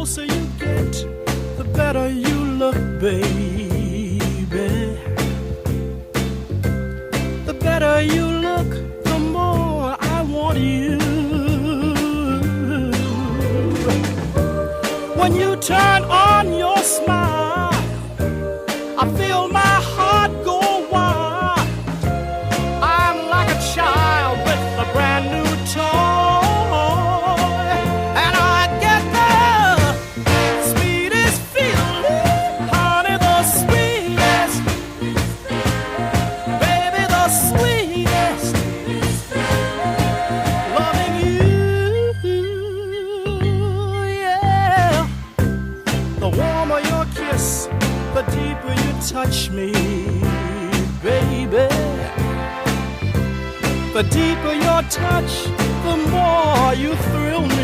closer you get, the better you look, baby. The better you look, the more I want you. When you turn on your smile, I feel my heart go wild. I'm like a child with a brand new toy, and I get the sweetest feeling, honey, the sweetest, baby, the sweetest, loving you, yeah. The warmer your kiss, the deeper you touch me, baby. The deeper your touch, the more you thrill me.